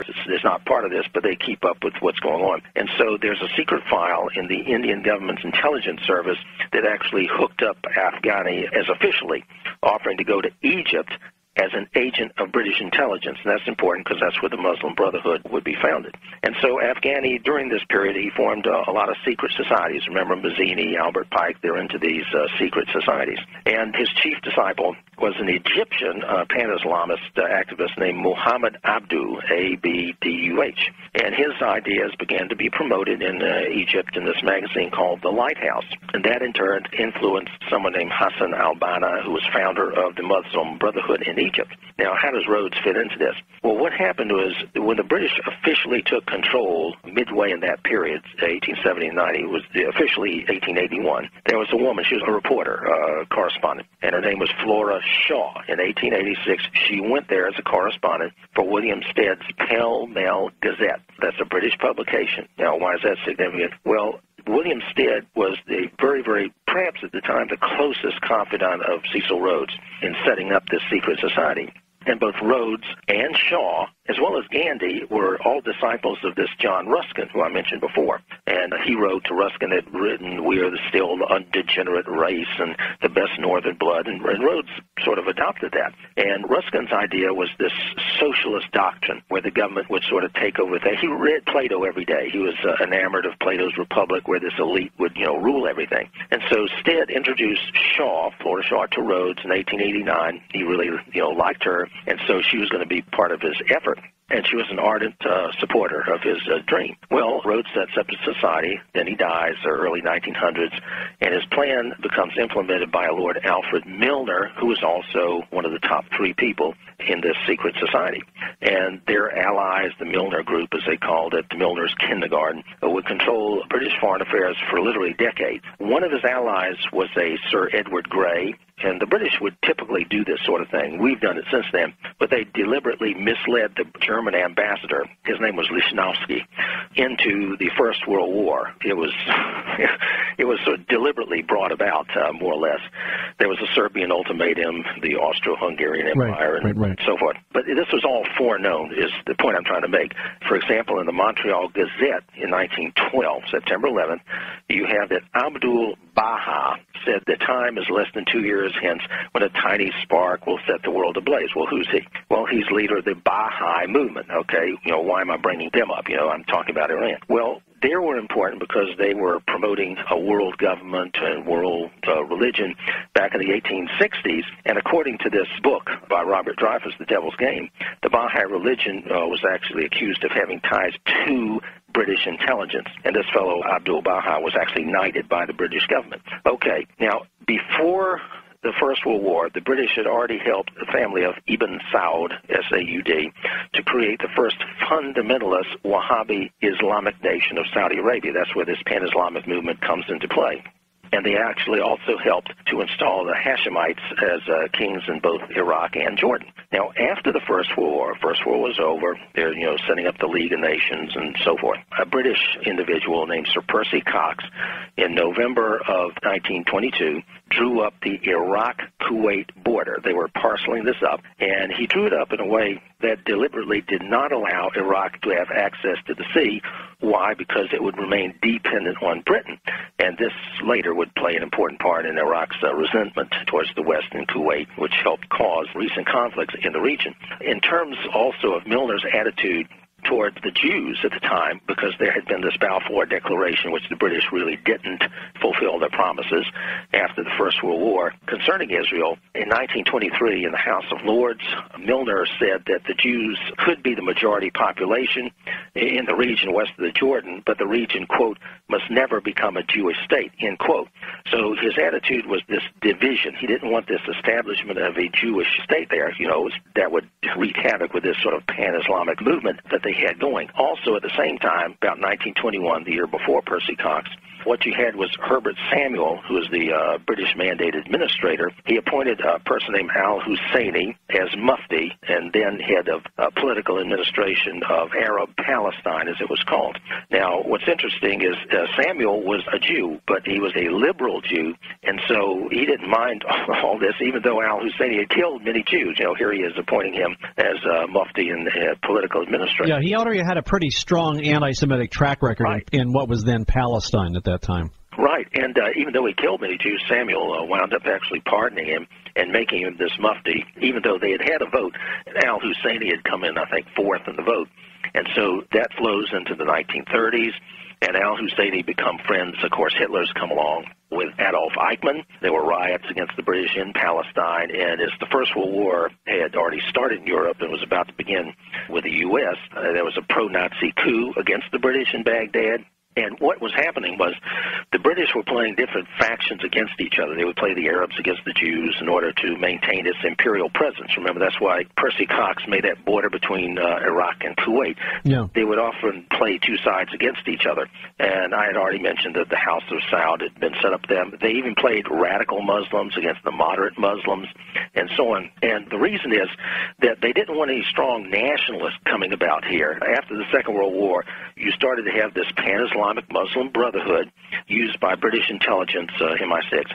It's not part of this, but they keep up with what's going on. And so there's a secret file in the Indian government's intelligence service that actually hooked up Afghani as officially offering to go to Egypt as an agent of British intelligence. And that's important because that's where the Muslim Brotherhood would be founded. And so Afghani, during this period, he formed a lot of secret societies. Remember Mazzini, Albert Pike, they're into these secret societies. And his chief disciple was an Egyptian pan-Islamist activist named Muhammad Abdu, A-B-D-U-H. And his ideas began to be promoted in Egypt in this magazine called The Lighthouse. And that, in turn, influenced someone named Hassan al-Banna, who was founder of the Muslim Brotherhood in Egypt. Now, how does Rhodes fit into this? Well, what happened was when the British officially took control midway in that period, 1870-90, it was officially 1881, there was a woman, she was a reporter, a correspondent, and her name was Flora Shaw. In 1886, she went there as a correspondent for William Stead's Pall Mall Gazette. That's a British publication. Now, why is that significant? Well, William Stead was the perhaps at the time, the closest confidant of Cecil Rhodes in setting up this secret society. And both Rhodes and Shaw, as well as Gandhi, were all disciples of this John Ruskin, who I mentioned before. And he wrote to Ruskin had written, "We are still the undegenerate race and the best northern blood." And Rhodes sort of adopted that. And Ruskin's idea was this socialist doctrine where the government would sort of take over things. He read Plato every day. He was enamored of Plato's Republic, where this elite would, rule everything. And so Stead introduced Shaw, Flora Shaw, to Rhodes in 1889. He really, liked her. And so she was going to be part of his effort. And she was an ardent supporter of his dream. Well, Rhodes sets up a society, then he dies, early 1900s, and his plan becomes implemented by a Lord Alfred Milner, who was also one of the top 3 people in this secret society. And their allies, the Milner Group, as they called it, the Milner's Kindergarten, would control British foreign affairs for literally decades. One of his allies was a Sir Edward Grey, and the British would typically do this sort of thing. We've done it since then, but they deliberately misled the German ambassador, his name was Lichnowsky, into the First World War. It was sort of deliberately brought about, more or less. There was a Serbian ultimatum, the Austro-Hungarian Empire, and so forth. But this was all foreknown, is the point I'm trying to make. For example, in the Montreal Gazette in 1912, September 11th, you have that Abdul Baha said the time is less than 2 years hence when a tiny spark will set the world ablaze. Well, who's he? Well, he's leader of the Baha'i movement, okay? Why am I bringing them up? I'm talking about Iran. Well, they were important because they were promoting a world government and world religion back in the 1860s. And according to this book by Robert Dreyfuss, The Devil's Game, the Baha'i religion was actually accused of having ties to British intelligence. And this fellow, Abdul Baha, was actually knighted by the British government. Okay, now, before the First World War, the British had already helped the family of Ibn Saud, S-A-U-D, to create the first fundamentalist Wahhabi Islamic nation of Saudi Arabia. That's where this pan-Islamic movement comes into play. And they actually also helped to install the Hashemites as kings in both Iraq and Jordan. Now, after the First World War was over, they're, setting up the League of Nations and so forth. A British individual named Sir Percy Cox, in November of 1922, drew up the Iraq-Kuwait border. They were parceling this up, and he drew it up in a way that deliberately did not allow Iraq to have access to the sea. Why? Because it would remain dependent on Britain. And this later would play an important part in Iraq's resentment towards the West and Kuwait, which helped cause recent conflicts in the region. In terms also of Milner's attitude towards the Jews at the time, because there had been this Balfour Declaration, which the British really didn't fulfill their promises after the First World War concerning Israel. In 1923, in the House of Lords, Milner said that the Jews could be the majority population in the region west of the Jordan, but the region, quote, must never become a Jewish state, end quote. So his attitude was this division. He didn't want this establishment of a Jewish state there, that would wreak havoc with this sort of pan-Islamic movement that they had going. Also, at the same time, about 1921, the year before Percy Cox, what you had was Herbert Samuel, who was the British Mandate Administrator. He appointed a person named Al Husseini as Mufti and then head of political administration of Arab Palestine, as it was called. Now, what's interesting is Samuel was a Jew, but he was a liberal Jew, and so he didn't mind all this, even though Al Husseini had killed many Jews. Here he is appointing him as Mufti and political administrator. Yeah, he already had a pretty strong anti-Semitic track record in what was then Palestine at that time. Right, and even though he killed many Jews, Samuel wound up actually pardoning him and making him this Mufti, even though they had a vote. Al Husseini had come in, I think, fourth in the vote. And so that flows into the 1930s, and Al Husseini become friends. Of course, Hitler's come along with Adolf Eichmann. There were riots against the British in Palestine, and as the First World War had already started in Europe and was about to begin with the U.S., there was a pro-Nazi coup against the British in Baghdad. And what was happening was the British were playing different factions against each other. They would play the Arabs against the Jews in order to maintain its imperial presence. Remember, that's why Percy Cox made that border between Iraq and Kuwait. Yeah. They would often play two sides against each other. And I had already mentioned that the House of Saud had been set up them. They even played radical Muslims against the moderate Muslims and so on. And the reason is that they didn't want any strong nationalists coming about here. After the Second World War, you started to have this pan-Islamic Muslim Brotherhood used by British intelligence, MI6,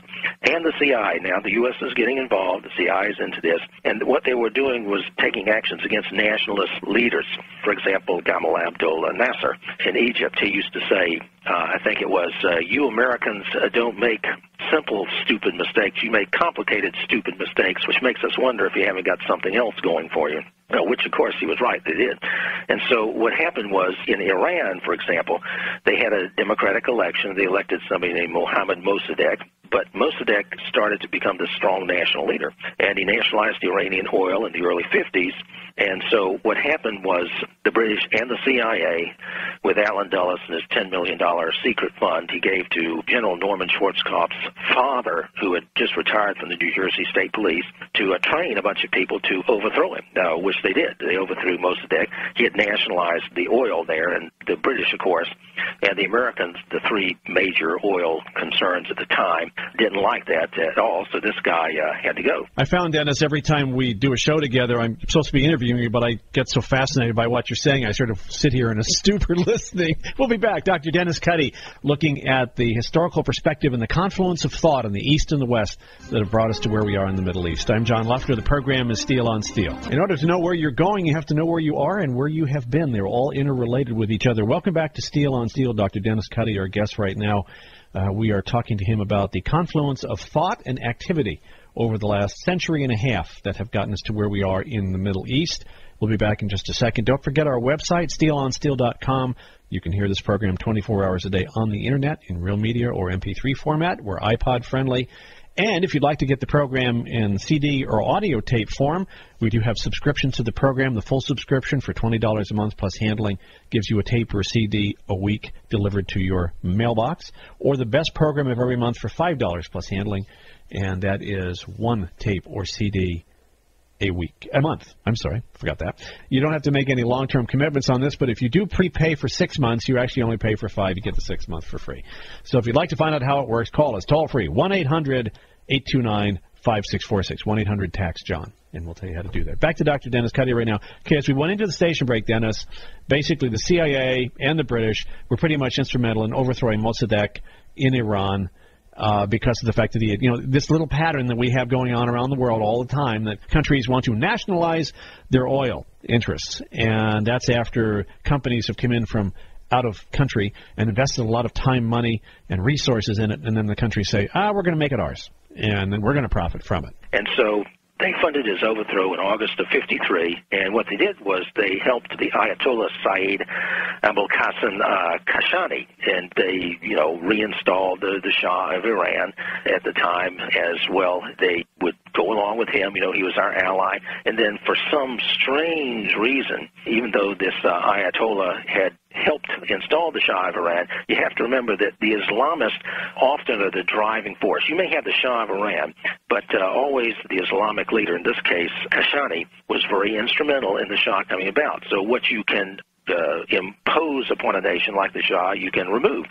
and the CIA. Now, the U.S. is getting involved. The CIA is into this. And what they were doing was taking actions against nationalist leaders. For example, Gamal Abdel Nasser in Egypt, he used to say, I think it was, you Americans don't make simple, stupid mistakes. You make complicated, stupid mistakes, which makes us wonder if you haven't got something else going for you. Which, of course, he was right, they did. And so what happened was, in Iran, for example, they had a democratic election. They elected somebody named Mohammad Mossadegh. But Mossadegh started to become the strong national leader, and he nationalized Iranian oil in the early 50s. And so what happened was the British and the CIA, with Allen Dulles and his $10 million secret fund he gave to General Norman Schwarzkopf's father, who had just retired from the New Jersey State Police, to train a bunch of people to overthrow him, which they did. They overthrew Mossadegh. He had nationalized the oil there, and the British, of course, and the Americans, the three major oil concerns at the time, didn't like that at all, so this guy had to go. I found, Dennis, every time we do a show together, I'm supposed to be interviewing you, but I get so fascinated by what you're saying, I sort of sit here in a stupor listening. We'll be back. Dr. Dennis Cuddy looking at the historical perspective and the confluence of thought in the East and the West that have brought us to where we are in the Middle East. I'm John Lufter. The program is Steel on Steel. In order to know where you're going, you have to know where you are and where you have been. They're all interrelated with each other. Welcome back to Steel on Steel. Dr. Dennis Cuddy, our guest right now. We are talking to him about the confluence of thought and activity over the last century and a half that have gotten us to where we are in the Middle East. We'll be back in just a second. Don't forget our website, steelonsteel.com. You can hear this program 24 hours a day on the Internet in real media or MP3 format. We're iPod friendly. And if you'd like to get the program in CD or audio tape form, we do have subscriptions to the program. The full subscription for $20 a month plus handling gives you a tape or a CD a week delivered to your mailbox. Or the best program of every month for $5 plus handling, and that is one tape or CD a month. I'm sorry, forgot that. You don't have to make any long-term commitments on this, but if you do prepay for 6 months, you actually only pay for 5. You get the 6 months for free. So if you'd like to find out how it works, call us toll-free, 1-800-829-5646, 1-800-TAX-JOHN, and we'll tell you how to do that. Back to Dr. Dennis Cuddy right now. Okay, as we went into the station break, Dennis, basically the CIA and the British were pretty much instrumental in overthrowing Mossadegh in Iran, because of the fact that this little pattern that we have going on around the world all the time, that countries want to nationalize their oil interests, and that's after companies have come in from out of country and invested a lot of time, money, and resources in it, and then the countries say, we're going to make it ours, and then we're going to profit from it. And so they funded his overthrow in August of '53, and what they did was they helped the Ayatollah Saeed Abul-Qasim Kashani, and they, reinstalled the Shah of Iran at the time as well. They would go along with him. He was our ally. And then for some strange reason, even though this Ayatollah had helped install the Shah of Iran, you have to remember that the Islamists often are the driving force. You may have the Shah of Iran, but always the Islamic leader, in this case, Kashani, was very instrumental in the Shah coming about. So what you can impose upon a nation like the Shah, you can remove.